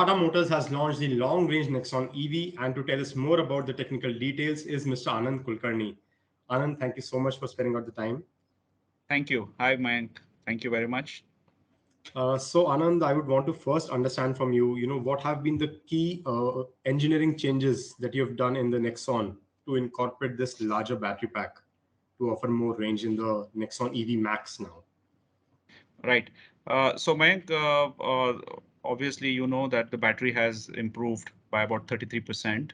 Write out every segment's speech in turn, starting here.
Tata Motors has launched the long-range Nexon EV, and to tell us more about the technical details is Mr. Anand Kulkarni. Anand, thank you so much for spending out the time. Thank you. Hi, Mayank. Thank you very much. So Anand, I would want to first understand from you, what have been the key engineering changes that you have done in the Nexon to incorporate this larger battery pack to offer more range in the Nexon EV Max now? Right. So Mayank, obviously, you know that the battery has improved by about 33%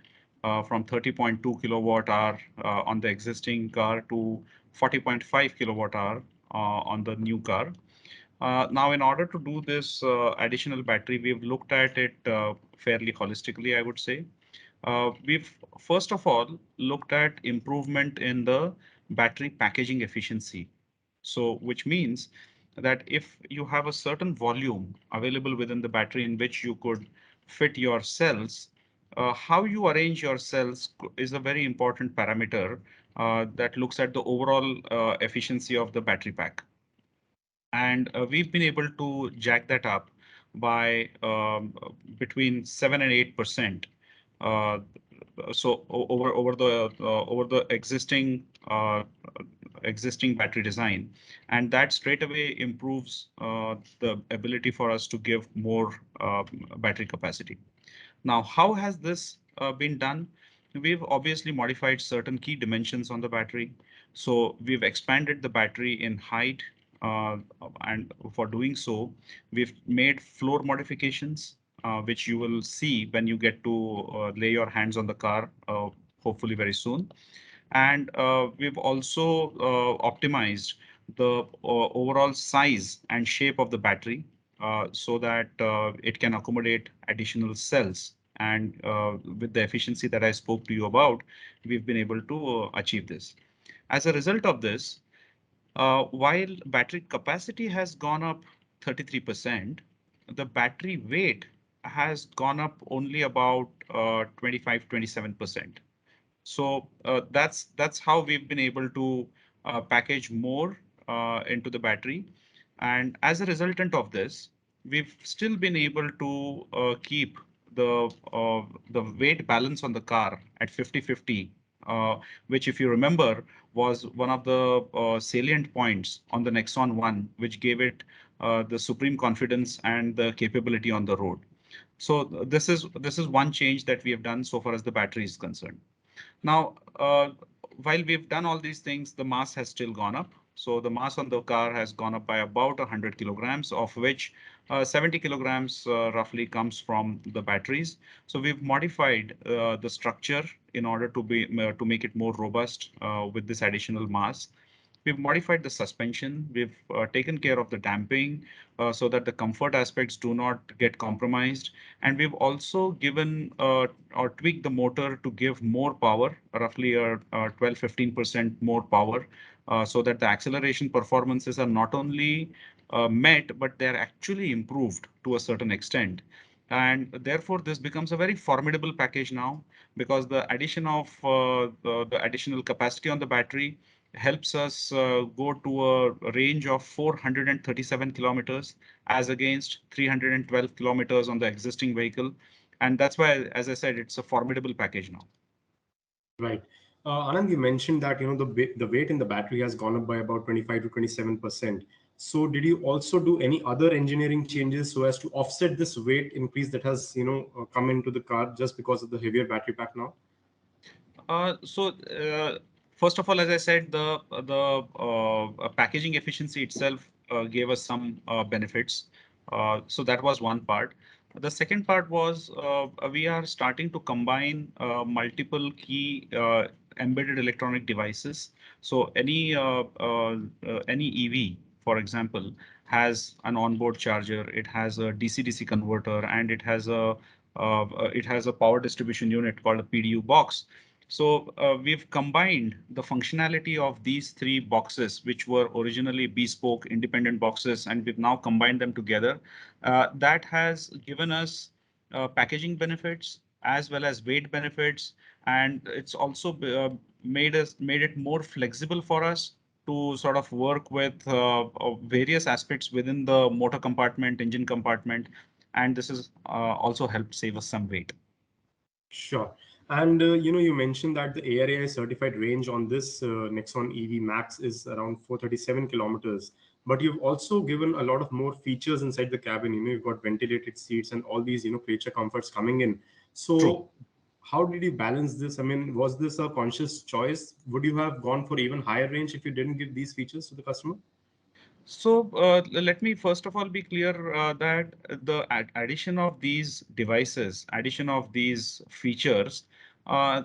from 30.2 kilowatt hour on the existing car to 40.5 kilowatt hour on the new car. Now, in order to do this additional battery, we've looked at it fairly holistically, I would say. We've first of all looked at improvement in the battery packaging efficiency. So, which means that if you have a certain volume available within the battery in which you could fit your cells, how you arrange your cells is a very important parameter that looks at the overall efficiency of the battery pack. And we've been able to jack that up by between 7 and 8%. Uh, so over the existing battery design, and that straight away improves the ability for us to give more battery capacity. Now, how has this been done? We've obviously modified certain key dimensions on the battery. So we've expanded the battery in height, uh, and for doing so, we've made floor modifications, which you will see when you get to lay your hands on the car, hopefully very soon. And we've also optimized the overall size and shape of the battery so that it can accommodate additional cells. And with the efficiency that I spoke to you about, we've been able to achieve this. As a result of this, while battery capacity has gone up 33%, the battery weight has gone up only about 25-27%. So that's how we've been able to package more into the battery. And as a resultant of this, we've still been able to keep the weight balance on the car at 50-50, which, if you remember, was one of the salient points on the Nexon 1, which gave it the supreme confidence and the capability on the road. So this is one change that we have done so far as the battery is concerned. Now, while we've done all these things, the mass has still gone up. So the mass on the car has gone up by about 100 kilograms, of which 70 kilograms roughly comes from the batteries. So we've modified the structure in order to make it more robust with this additional mass. We've modified the suspension. We've taken care of the damping so that the comfort aspects do not get compromised. And we've also given or tweaked the motor to give more power, roughly 12-15% more power, so that the acceleration performances are not only met, but they're actually improved to a certain extent. And therefore, this becomes a very formidable package now because the addition of the additional capacity on the battery helps us go to a range of 437 kilometers as against 312 kilometers on the existing vehicle. And that's why, as I said, it's a formidable package now. Right. Anand, you mentioned that the weight in the battery has gone up by about 25 to 27%. So did you also do any other engineering changes so as to offset this weight increase that has come into the car just because of the heavier battery pack now? So first of all, as I said, the packaging efficiency itself gave us some benefits. So that was one part. The second part was we are starting to combine multiple key embedded electronic devices. So any EV, for example, has an onboard charger. It has a DC-DC converter, and it has a power distribution unit called a PDU box. So we've combined the functionality of these three boxes, which were originally bespoke independent boxes, and we've now combined them together. That has given us packaging benefits as well as weight benefits, and it's also made it more flexible for us to sort of work with various aspects within the motor compartment, engine compartment. and this is also helped save us some weight. Sure. And you mentioned that the ARAI certified range on this Nexon EV Max is around 437 kilometers. But you've also given a lot of more features inside the cabin. You've got ventilated seats and all these, creature comforts coming in. True. So, how did you balance this? I mean, was this a conscious choice? Would you have gone for even higher range if you didn't give these features to the customer? So let me first of all be clear that the addition of these devices, addition of these features, uh,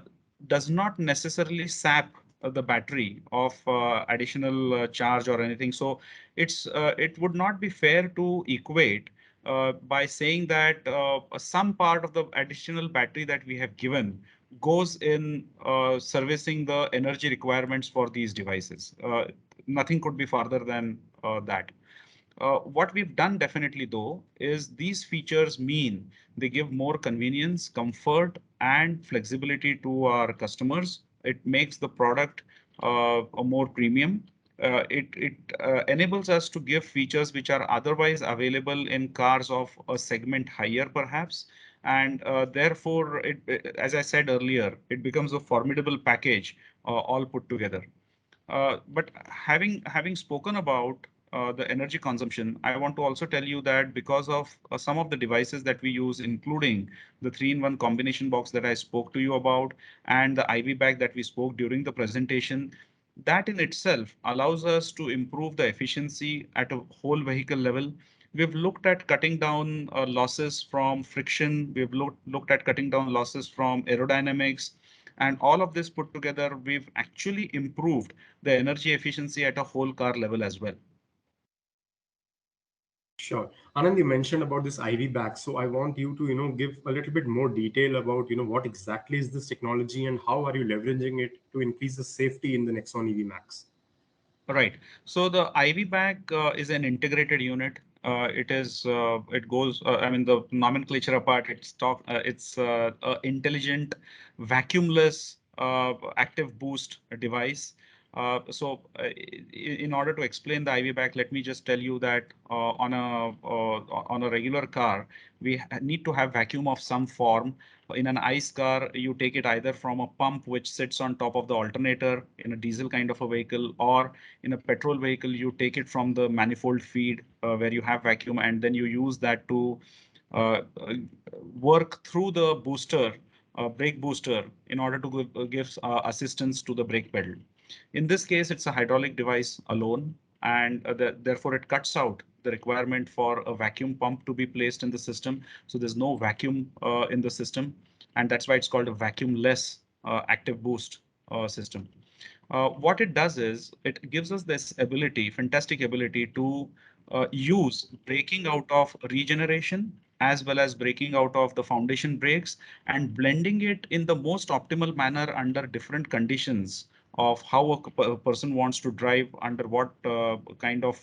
does not necessarily sap the battery of additional charge or anything. So it would not be fair to equate by saying that some part of the additional battery that we have given goes in servicing the energy requirements for these devices. Nothing could be farther than that. What we've done definitely though is these features mean they give more convenience, comfort, and flexibility to our customers. It makes the product a more premium. It enables us to give features which are otherwise available in cars of a segment higher, perhaps, and therefore, as I said earlier, it becomes a formidable package all put together. But having spoken about the energy consumption, I want to also tell you that because of some of the devices that we use, including the 3-in-1 combination box that I spoke to you about, and the iVBAC that we spoke during the presentation, that in itself allows us to improve the efficiency at a whole vehicle level. We've looked at cutting down losses from friction. We've looked at cutting down losses from aerodynamics. And all of this put together, we've actually improved the energy efficiency at a whole car level as well. Sure. Anand, you mentioned about this iVBAC. So I want you to, give a little bit more detail about, what exactly is this technology and how are you leveraging it to increase the safety in the Nexon EV Max? Right. So the iVBAC is an integrated unit. It goes, I mean, the nomenclature apart, it's intelligent, vacuumless, active boost device. In order to explain the iVBAC, let me just tell you that on a regular car, we need to have vacuum of some form. In an ICE car, you take it either from a pump which sits on top of the alternator in a diesel kind of a vehicle, or in a petrol vehicle, you take it from the manifold feed where you have vacuum, and then you use that to uh, uh, work through the booster, brake booster, in order to give assistance to the brake pedal. In this case, it's a hydraulic device alone, and therefore it cuts out the requirement for a vacuum pump to be placed in the system. So there's no vacuum in the system, and that's why it's called a vacuumless active boost system. What it does is it gives us this ability, fantastic ability to use breaking out of regeneration as well as breaking out of the foundation brakes and blending it in the most optimal manner under different conditions of how a person wants to drive under what kind of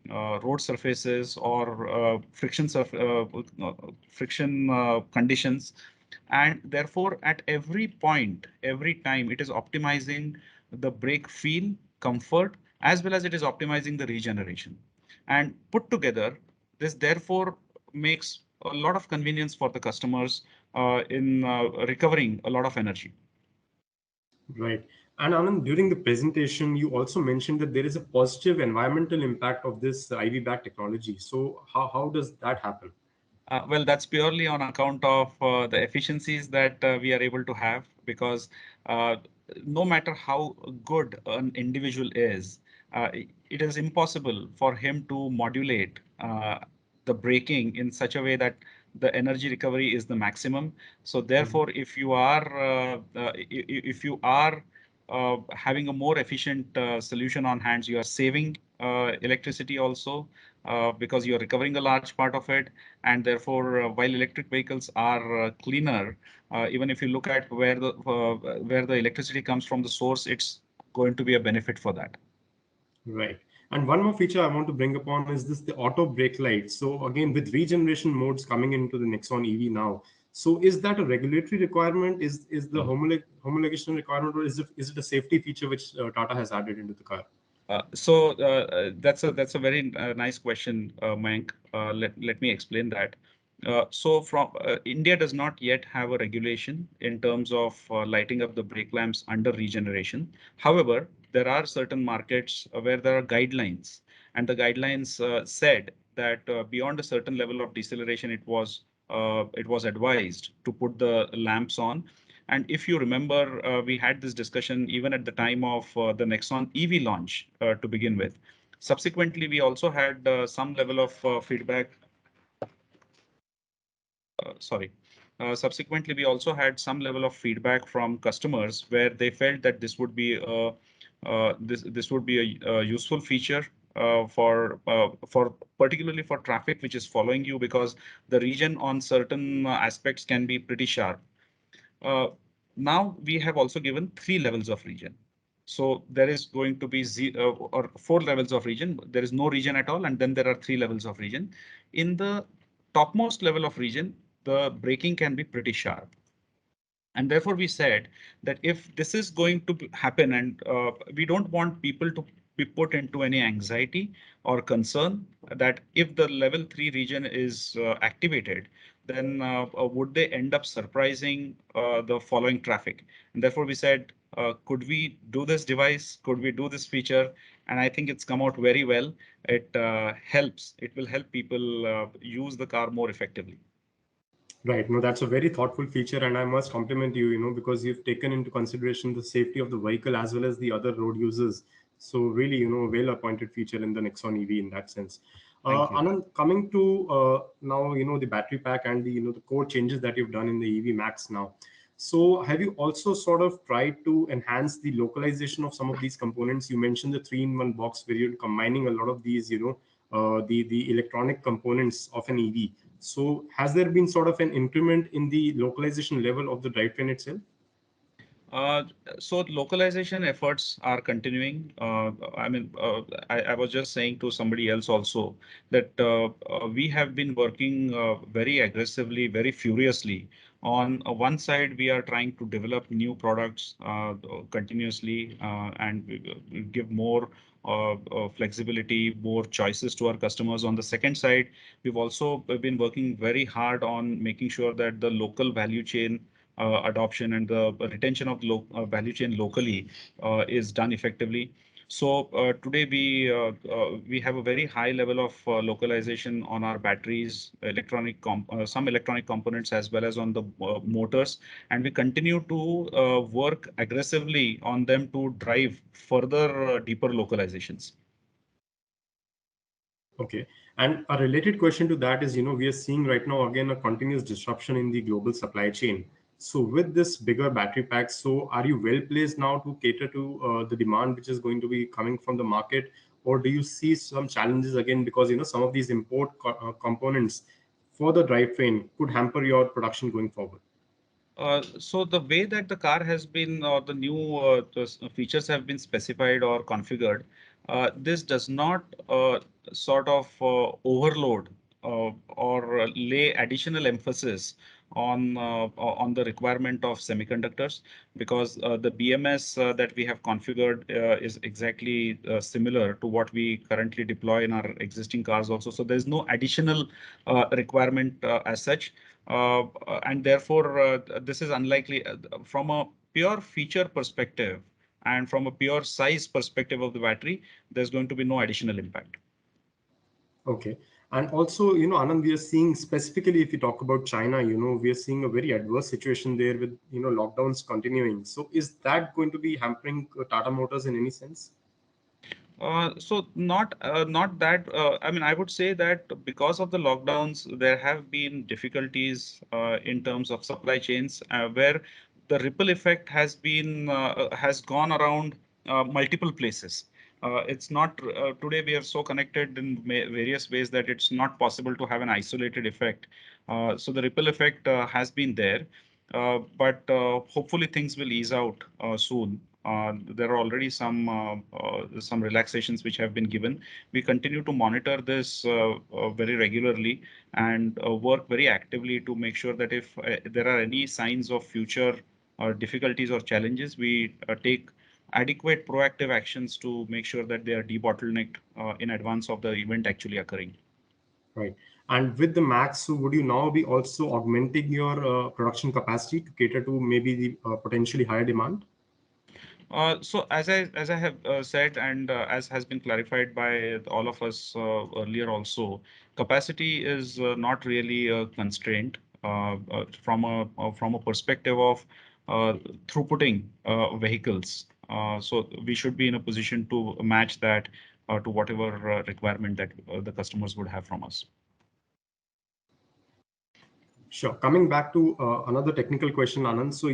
road surfaces or friction conditions, and therefore at every point, every time, it is optimizing the brake feel, comfort, as well as it is optimizing the regeneration. And put together, this therefore makes a lot of convenience for the customers in recovering a lot of energy. Right. And Anand, during the presentation, you also mentioned that there is a positive environmental impact of this iVBAC technology. So how does that happen? Well, that's purely on account of the efficiencies that we are able to have, because uh, no matter how good an individual is, it is impossible for him to modulate the braking in such a way that the energy recovery is the maximum. So Mhm. therefore, if you are having a more efficient solution on hands, you are saving electricity also, because you're recovering a large part of it. And therefore, while electric vehicles are cleaner, even if you look at where the electricity comes from the source, it's going to be a benefit for that. Right. And one more feature I want to bring upon is this the auto brake light. So again, with regeneration modes coming into the Nexon EV now, so is that a regulatory requirement? Is the homologation requirement, or is it a safety feature which Tata has added into the car? That's a very nice question, Mayank. Let me explain that. So from India does not yet have a regulation in terms of lighting up the brake lamps under regeneration. However, there are certain markets where there are guidelines, and the guidelines said that beyond a certain level of deceleration, it was advised to put the lamps on. And if you remember, we had this discussion even at the time of the Nexon EV launch to begin with. Subsequently, we also had some level of feedback sorry. Subsequently, we also had some level of feedback from customers where they felt that this would be a useful feature for particularly for traffic which is following you, because the region on certain aspects can be pretty sharp. Uh, Now we have also given 3 levels of region. So there is going to be or 4 levels of region. There is no region at all, and then there are 3 levels of region. In the topmost level of region, the braking can be pretty sharp. And therefore, we said that if this is going to happen, and we don't want people to be put into any anxiety or concern that if the level 3 region is activated, then would they end up surprising the following traffic? And therefore, we said, could we do this device? Could we do this feature? And I think it's come out very well. It helps. It will help people use the car more effectively. Right. No, that's a very thoughtful feature, and I must compliment you, because you've taken into consideration the safety of the vehicle as well as the other road users. So really, well appointed feature in the Nexon EV in that sense. Thank you. Anand, coming to now, the battery pack and the core changes that you've done in the EV Max now. So have you also sort of tried to enhance the localization of some of these components? You mentioned the three-in-one box where you're combining a lot of these, the electronic components of an EV. So has there been sort of an increment in the localization level of the drivetrain itself? Uh, so localization efforts are continuing. I was just saying to somebody else also that we have been working very aggressively, very furiously. On one side, we are trying to develop new products continuously and we give more flexibility, more choices to our customers. On the second side, we've also been working very hard on making sure that the local value chain adoption and the retention of the value chain locally is done effectively. So today we have a very high level of localization on our batteries, some electronic components as well as on the motors, and we continue to work aggressively on them to drive further deeper localizations. Okay. And a related question to that is, we are seeing right now again a continuous disruption in the global supply chain. So with this bigger battery pack, so are you well placed now to cater to the demand which is going to be coming from the market, or do you see some challenges again because some of these import components for the drivetrain could hamper your production going forward? So the way that the car has been, or the new features have been specified or configured, this does not sort of overload or lay additional emphasis on the requirement of semiconductors, because the BMS that we have configured is exactly similar to what we currently deploy in our existing cars also. So there's no additional requirement as such. And therefore, this is unlikely from a pure feature perspective and from a pure size perspective of the battery, there's going to be no additional impact. Okay. And also, Anand, we are seeing specifically if you talk about China, we are seeing a very adverse situation there with, lockdowns continuing. So is that going to be hampering Tata Motors in any sense? So not that. I mean, I would say that because of the lockdowns, there have been difficulties in terms of supply chains, where the ripple effect has gone around multiple places. It's not today we are so connected in various ways that it's not possible to have an isolated effect. So the ripple effect has been there, but hopefully things will ease out soon. There are already some relaxations which have been given. We continue to monitor this very regularly and work very actively to make sure that if there are any signs of future difficulties or challenges, we take adequate proactive actions to make sure that they are debottlenecked in advance of the event actually occurring. Right. And with the Max, so would you now be also augmenting your production capacity to cater to maybe the potentially higher demand? So as I have said, and as has been clarified by all of us earlier also, capacity is not really a constraint from a perspective of uh, throughputing vehicles. So we should be in a position to match that to whatever requirement that the customers would have from us. Sure. Coming back to another technical question, Anand. So,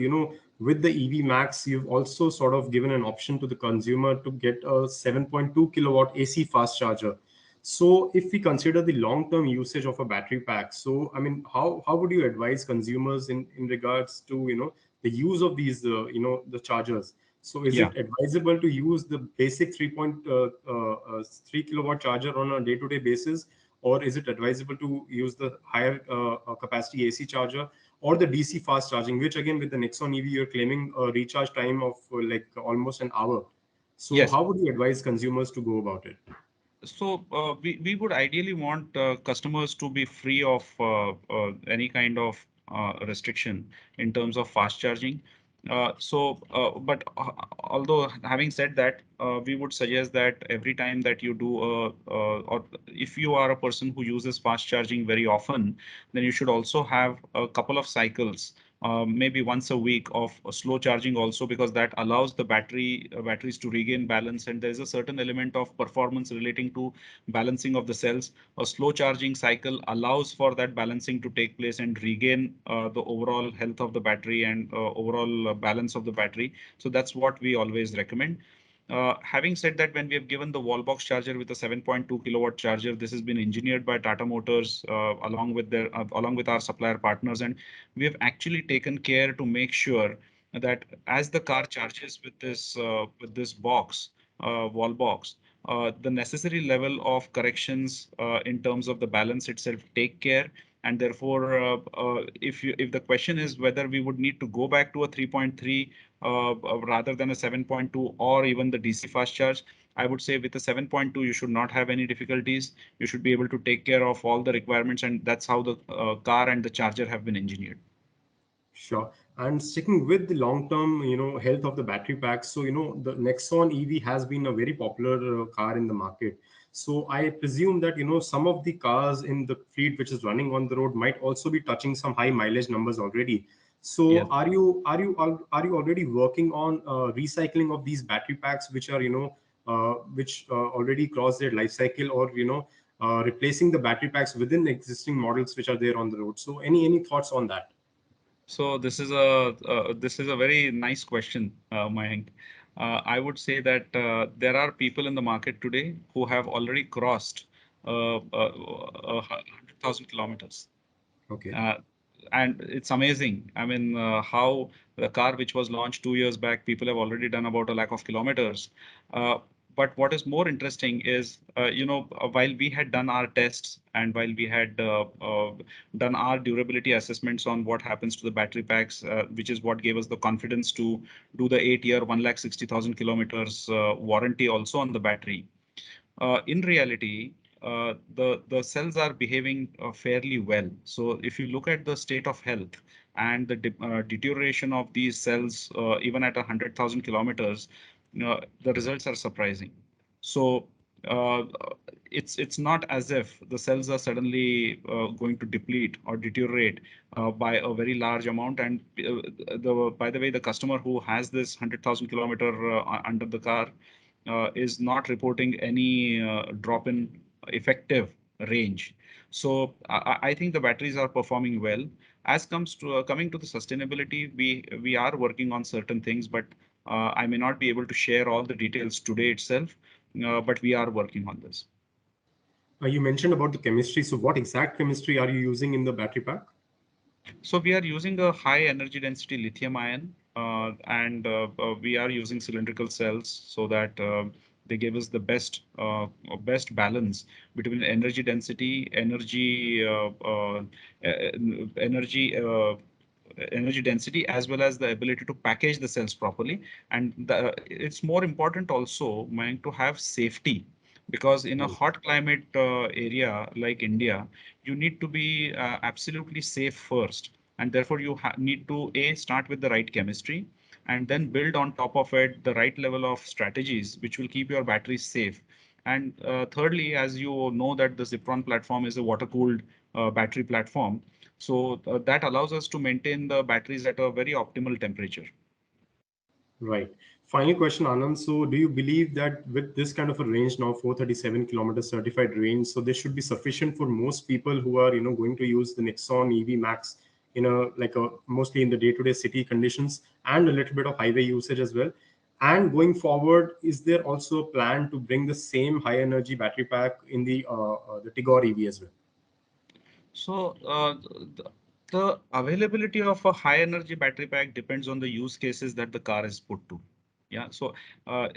with the EV Max, you've also sort of given an option to the consumer to get a 7.2 kilowatt AC fast charger. So, if we consider the long-term usage of a battery pack, so I mean, how would you advise consumers in regards to the use of these the chargers? So, is Yeah. it advisable to use the basic 3 kilowatt charger on a day-to-day basis, or is it advisable to use the higher capacity AC charger or the DC fast charging, which again with the Nexon EV you're claiming a recharge time of like almost an hour. So Yes. how would you advise consumers to go about it? So we would ideally want customers to be free of any kind of restriction in terms of fast charging. But although having said that, we would suggest that every time that you do, or if you are a person who uses fast charging very often, then you should also have a couple of cycles, maybe once a week of slow charging also, because that allows the batteries to regain balance, and there is a certain element of performance relating to balancing of the cells. A slow charging cycle allows for that balancing to take place and regain the overall health of the battery and overall balance of the battery. So that's what we always recommend. Having said that, when we have given the wall box charger with a 7.2 kilowatt charger, this has been engineered by Tata Motors along with our supplier partners, and we have actually taken care to make sure that as the car charges with this box, wall box, the necessary level of corrections in terms of the balance itself take care. And therefore, if the question is whether we would need to go back to a 3.3 rather than a 7.2 or even the DC fast charge, I would say with a 7.2 you should not have any difficulties. You should be able to take care of all the requirements, and that's how the car and the charger have been engineered. Sure. And sticking with the long-term, health of the battery packs. So, the Nexon EV has been a very popular car in the market. So I presume that, some of the cars in the fleet which is running on the road might also be touching some high mileage numbers already. So Yes. are you already working on recycling of these battery packs which are, which already crossed their life cycle, or, replacing the battery packs within existing models which are there on the road? So any thoughts on that? So this is a very nice question, Mayank. I would say that there are people in the market today who have already crossed 100,000 kilometers. Okay. Uh, and it's amazing. I mean, how the car which was launched 2 years back, people have already done about a lakh of kilometers. Uh, but what is more interesting is, while we had done our tests and while we had done our durability assessments on what happens to the battery packs, which is what gave us the confidence to do the 8 year, 1,60,000 kilometers warranty also on the battery. In reality, the cells are behaving fairly well. So if you look at the state of health and the deterioration of these cells, even at 100,000 kilometers, the results are surprising. So uh, it's not as if the cells are suddenly going to deplete or deteriorate by a very large amount. And by the way, the customer who has this 100,000 kilometer under the car is not reporting any drop in effective range. So I think the batteries are performing well. As comes to coming to the sustainability, we are working on certain things, but I may not be able to share all the details today itself. But we are working on this. You mentioned about the chemistry. So, what exact chemistry are you using in the battery pack? So we are using a high energy density lithium ion, and we are using cylindrical cells so that they give us the best balance between energy energy density as well as the ability to package the cells properly. And it's more important also, Mayank, to have safety. because in a Right. hot climate area like India, you need to be absolutely safe first, and therefore you need to start with the right chemistry, and then build on top of it the right level of strategies which will keep your batteries safe. And thirdly, as you know, that the Zipron platform is a water-cooled battery platform, so that allows us to maintain the batteries at a very optimal temperature. Right. Final question, Anand. So, do you believe that with this kind of a range now, 437 kilometers certified range, so this should be sufficient for most people who are, going to use the Nexon EV Max in a like a mostly in the day-to-day city conditions and a little bit of highway usage as well? And going forward, is there also a plan to bring the same high energy battery pack in the Tigor EV as well? So the availability of a high energy battery pack depends on the use cases that the car is put to. Yeah. So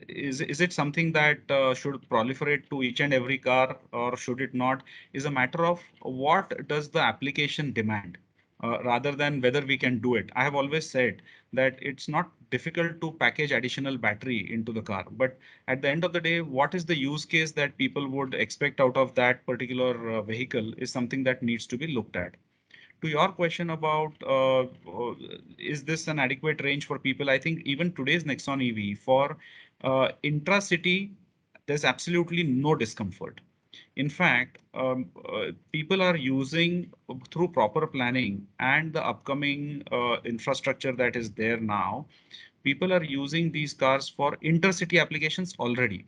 is it something that should proliferate to each and every car, or should it not? Is a matter of what does the application demand, rather than whether we can do it. I have always said that it's not difficult to package additional battery into the car, but at the end of the day, what is the use case that people would expect out of that particular vehicle is something that needs to be looked at. To your question about is this an adequate range for people? I think even today's Nexon EV for intra-city, there's absolutely no discomfort. In fact, people are using through proper planning and the upcoming infrastructure that is there now, people are using these cars for intercity applications already.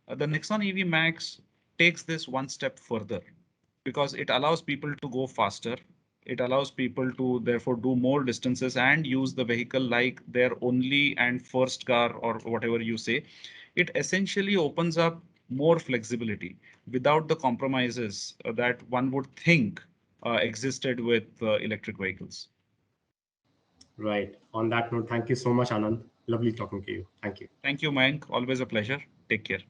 The Nexon EV Max takes this one step further because it allows people to go faster. It allows people to therefore do more distances and use the vehicle like their only and first car or whatever you say. It essentially opens up more flexibility without the compromises that one would think existed with electric vehicles. Right. On that note, thank you so much, Anand. Lovely talking to you. Thank you. Thank you, Mayank. Always a pleasure. Take care.